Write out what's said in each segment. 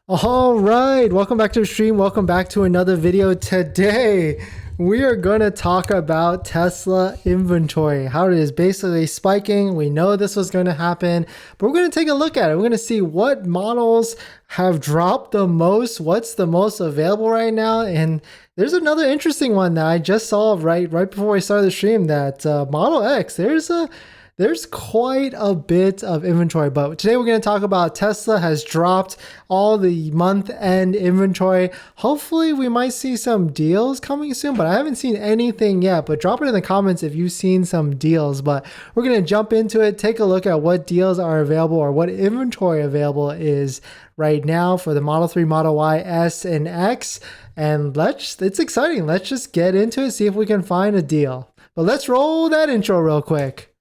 All right, welcome back to the stream. Welcome back to another video. Today, we are going to talk about Tesla inventory, how it is basically spiking. We know this was going to happen, but we're going to take a look at it. We're going to see what models have dropped the most, what's the most available right now. And there's another interesting one that I just saw right before we started the stream, that Model X, there's quite a bit of inventory, but today we're going to talk about Tesla has dropped all the month-end inventory. Hopefully we might see some deals coming soon, but I haven't seen anything yet. But drop it in the comments if you've seen some deals. But we're going to jump into it, take a look at what deals are available or what inventory available is right now for the Model 3, Model Y, S, and X. And it's exciting. Let's just get into it, see if we can find a deal. But let's roll that intro real quick.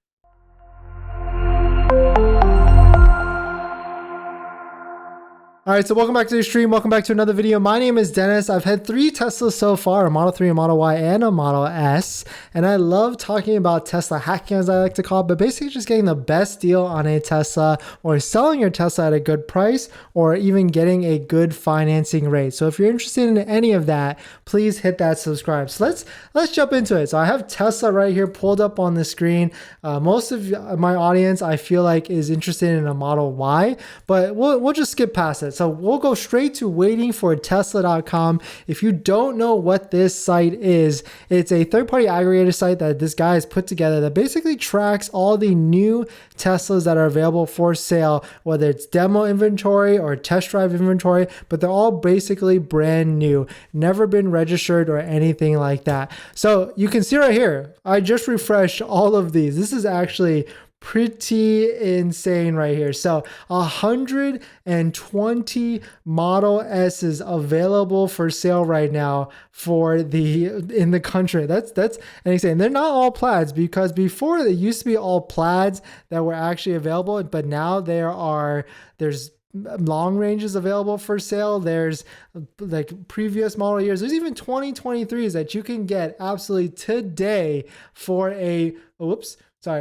All right, so welcome back to the stream. Welcome back to another video. My name is Dennis. I've had 3 Teslas so far, a Model 3, a Model Y, and a Model S. And I love talking about Tesla hacking, as I like to call it, but basically just getting the best deal on a Tesla or selling your Tesla at a good price or even getting a good financing rate. So if you're interested in any of that, please hit that subscribe. So let's jump into it. So I have Tesla right here pulled up on the screen. Most of my audience, I feel like, is interested in a Model Y, but we'll just skip past it. So we'll go straight to waitingfortesla.com. If you don't know what this site is, it's a third-party aggregator site that this guy has put together that basically tracks all the new Teslas that are available for sale, whether it's demo inventory or test drive inventory, but they're all basically brand new, never been registered or anything like that. So you can see right here, I just refreshed all of these. This is actually pretty insane right here. So 120 Model S's available for sale right now in the country. That's insane. They're not all plaids, because before they used to be all plaids that were actually available, but now there's long ranges available for sale. There's like previous model years. There's even 2023s that you can get absolutely today for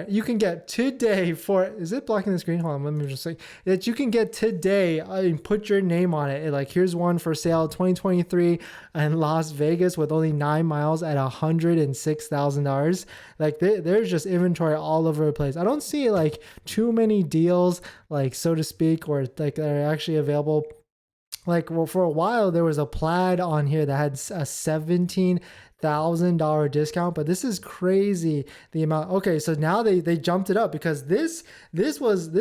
you can get today for, is it blocking the screen? Hold on, let me just say that you can get today and put your name on it. Like, here's one for sale, 2023 in Las Vegas with only 9 miles at $106,000. Like, there's just inventory all over the place. I don't see like too many deals, like, so to speak, or like that are actually available. Like, well, for a while there was a plaid on here that had a $17,000 discount, but this is crazy, the amount. Okay, so now they jumped it up, because this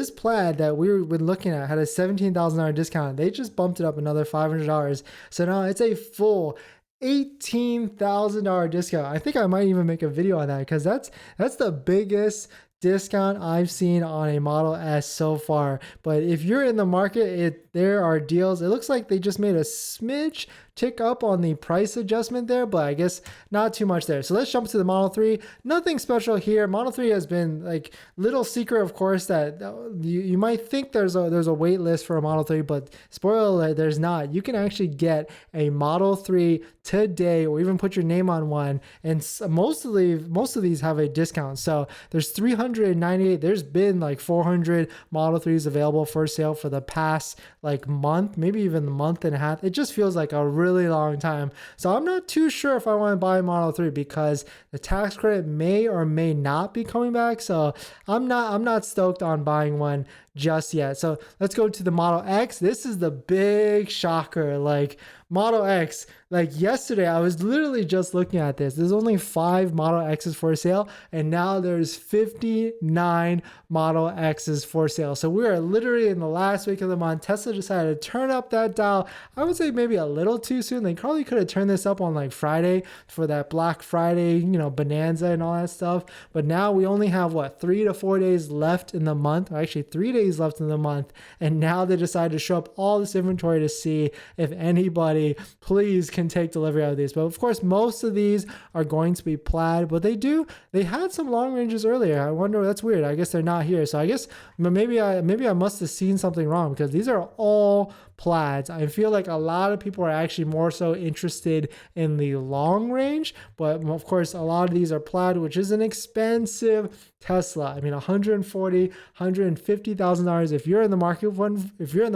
plaid that we've been looking at had a $17,000 discount. They just bumped it up another $500, so now it's a full $18,000 discount. I think I might even make a video on that, because that's the biggest discount I've seen on a Model S so far. But if you're in the market, there are deals. It looks like they just made a smidge tick up on the price adjustment there, but I guess not too much there. So let's jump to the Model 3. Nothing special here. Model 3 has been, like, little secret, of course, that you might think there's a wait list for a Model 3, but spoiler alert, there's not. You can actually get a Model 3 today, or even put your name on one, and most of these have a discount. So there's 398. There's been like 400 Model 3s available for sale for the past like month, maybe even a month and a half. It just feels like a really long time. So I'm not too sure if I want to buy a Model 3, because the tax credit may or may not be coming back. So I'm not stoked on buying one just yet. So let's go to the Model X. This is the big shocker. Like, Model X, like yesterday, I was literally just looking at this. There's only 5 Model X's for sale, and now there's 59 Model X's for sale. So we are literally in the last week of the month. Tesla decided to turn up that dial. I would say maybe a little too soon. They probably could have turned this up on like Friday for that Black Friday, bonanza and all that stuff. But now we only have 3 to 4 days left in the month, or actually 3 days left in the month. And now they decided to show up all this inventory to see if anybody please can take delivery of these. But of course, most of these are going to be plaid, but they had some long ranges earlier. I wonder, that's weird. I guess they're not here. So I guess maybe I must have seen something wrong, because these are all plaids. I feel like a lot of people are actually more so interested in the long range, but of course a lot of these are plaid, which is an expensive Tesla. I mean, $140,000, $150,000. If you're in the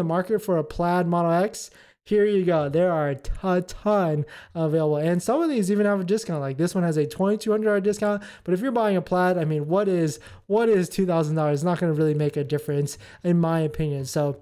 market for a Plaid Model X, here you go. There are a ton available. And some of these even have a discount. Like this one has a $2,200 discount. But if you're buying a Plaid, I mean, what is $2,000? It's not going to really make a difference in my opinion. So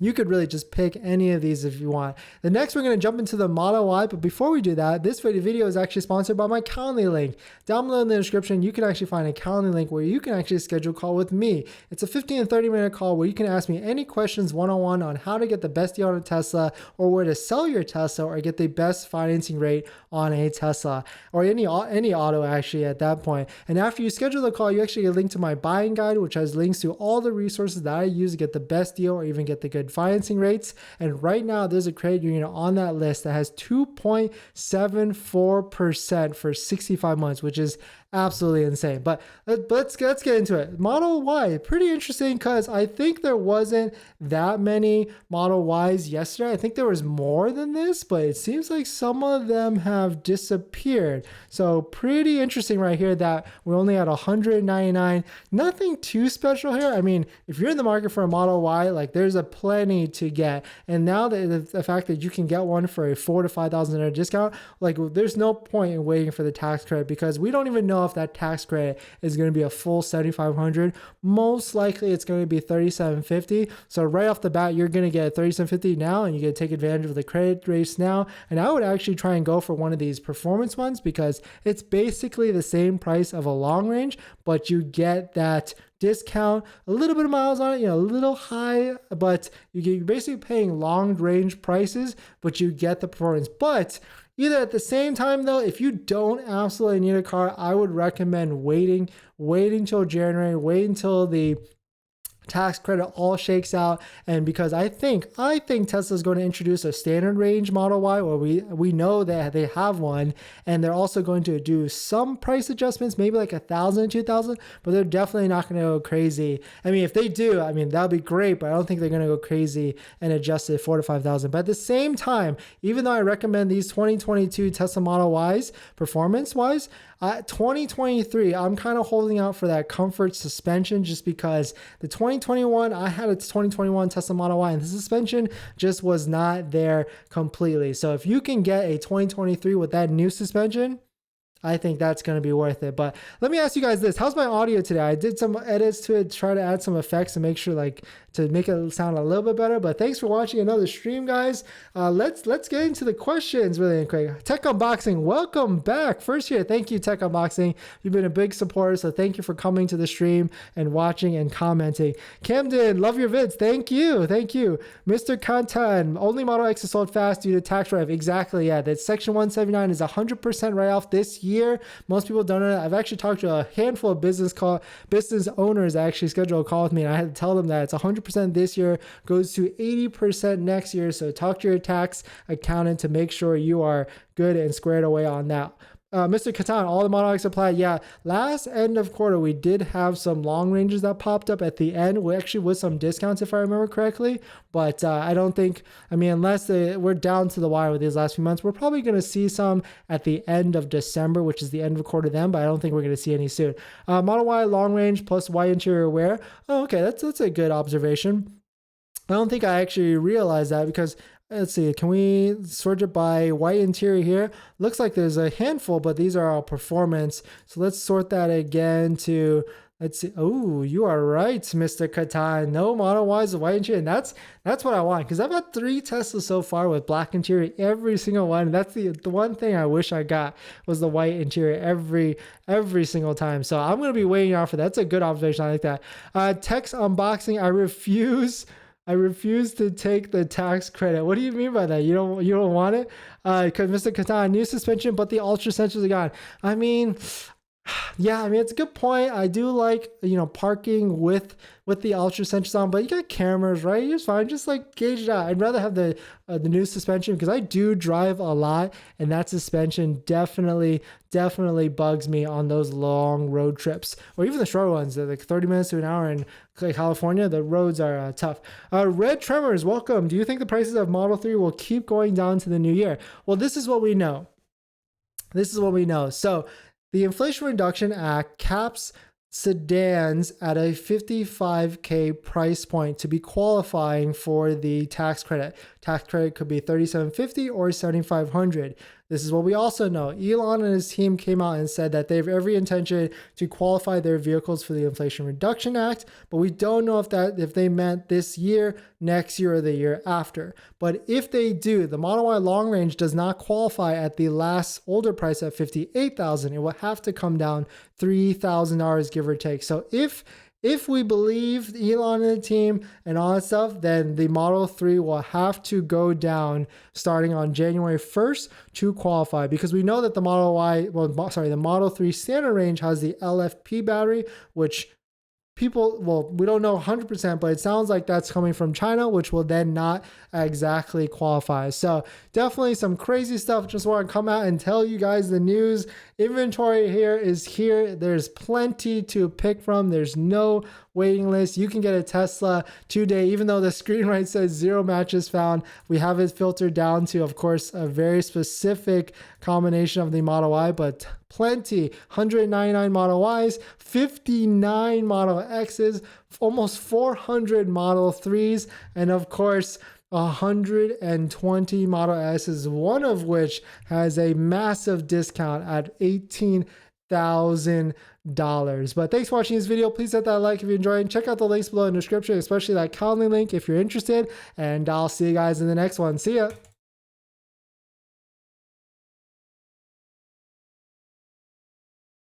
you could really just pick any of these if you want. The next, we're going to jump into the Model Y. But before we do that, this video is actually sponsored by my Calendly link. Down below in the description, you can actually find a Calendly link where you can actually schedule a call with me. It's a 15 to 30-minute call where you can ask me any questions one-on-one on how to get the best deal on a Tesla, or where to sell your Tesla, or get the best financing rate on a Tesla, or any auto actually at that point. And after you schedule the call, you actually get a link to my buying guide, which has links to all the resources that I use to get the best deal or even get the good financing rates. And right now there's a credit union on that list that has 2.74% for 65 months, which is absolutely insane. But let's get into it. Model Y, pretty interesting because I think there wasn't that many Model Ys yesterday. I think there was more than this, but it seems like some of them have disappeared. So pretty interesting right here that we only had 199. Nothing too special here. I mean, if you're in the market for a Model Y, like there's a plenty to get. And now the fact that you can get one for a $4,000 to $5,000 discount, like there's no point in waiting for the tax credit because we don't even know if that tax credit is going to be a full $7,500. Most likely it's going to be $3,750. So right off the bat, you're going to get $3,750 now, and you get to take advantage of the credit rates now. And I would actually try and go for one of these performance ones because it's basically the same price of a long range, but you get that discount, a little bit of miles on it, a little high, but you're basically paying long range prices, but you get the performance. But either at the same time though, if you don't absolutely need a car, I would recommend waiting till January, wait until the tax credit all shakes out. And because I think Tesla is going to introduce a standard range Model Y, where we know that they have one, and they're also going to do some price adjustments, maybe like 1,000 2,000, but they're definitely not going to go crazy. I mean, if they do, I mean, that'll be great, but I don't think they're going to go crazy and adjust it 4,000 to 5,000. But at the same time, even though I recommend these 2022 Tesla Model Ys performance wise, 2023, I'm kind of holding out for that comfort suspension, just because the 2021, I had a 2021 Tesla Model Y and the suspension just was not there completely. So if you can get a 2023 with that new suspension, I think that's going to be worth it. But let me ask you guys this. How's my audio today? I did some edits to it, try to add some effects to make sure, like, to make it sound a little bit better. But thanks for watching another stream, guys. Let's get into the questions really quick. Tech Unboxing, welcome back. First year, thank you, Tech Unboxing. You've been a big supporter, so thank you for coming to the stream and watching and commenting. Camden, love your vids. Thank you. Mr. Kantan, only Model X is sold fast due to tax write-off. Exactly, yeah. That Section 179 is 100% write-off this year. Most people don't know that. I've actually talked to a handful of business owners that actually scheduled a call with me, and I had to tell them that it's 100% this year, goes to 80% next year. So talk to your tax accountant to make sure you are good and squared away on that. Mr. Katan, all the Model X applied. Yeah, last end of quarter, we did have some long ranges that popped up at the end. We actually with some discounts, if I remember correctly. But I don't think, I mean, unless we're down to the wire with these last few months, we're probably going to see some at the end of December, which is the end of quarter then, but I don't think we're going to see any soon. Model Y long range plus Y interior wear. Oh, okay, that's a good observation. I don't think I actually realized that because, let's see, can we sort it by white interior here? Looks like there's a handful, but these are all performance. So let's sort that again to, let's see. Oh, you are right, Mr. Katan. No Model Ys with white interior. And that's what I want, because I've got 3 Teslas so far with black interior, every single one. And that's the one thing I wish I got was the white interior every single time. So I'm going to be waiting out for that. That's a good observation. I like that. Text unboxing. I refuse to take the tax credit. What do you mean by that? You don't want it? Because Mr. Katan, new suspension, but the ultra sensors are gone. I mean, yeah, I mean, it's a good point. I do like, parking with the ultra sensors on, but you got cameras, right? It's fine. Just like gauge it out. I'd rather have the new suspension because I do drive a lot, and that suspension definitely bugs me on those long road trips, or even the short ones, like 30 minutes to an hour in California. The roads are tough. Red Tremors, welcome. Do you think the prices of Model 3 will keep going down to the new year? Well, this is what we know. So the Inflation Reduction Act caps sedans at a 55K price point to be qualifying for the tax credit. Tax credit could be $3,750 or $7,500. This is what we also know. Elon and his team came out and said that they have every intention to qualify their vehicles for the Inflation Reduction Act, but we don't know if they meant this year, next year, or the year after. But if they do, the Model Y long range does not qualify at the last older price at $58,000. It will have to come down $3,000, give or take. So if we believe Elon and the team and all that stuff, then the Model 3 will have to go down starting on January 1st to qualify, because we know that the the Model 3 standard range has the LFP battery, which we don't know 100%, but it sounds like that's coming from China, which will then not exactly qualify. So definitely some crazy stuff. Just want to come out and tell you guys the news. Inventory here is here. There's plenty to pick from. There's no waiting list. You can get a Tesla today, even though the screen right says 0 matches found. We have it filtered down to, of course, a very specific combination of the Model Y, but plenty. 199 Model Ys, 59 Model X's, almost 400 Model 3s, and of course 120 Model S's, one of which has a massive discount at $18,000. But thanks for watching this video. Please hit that like if you enjoyed, and check out the links below in the description, especially that Calendly link if you're interested, and I'll see you guys in the next one. See ya.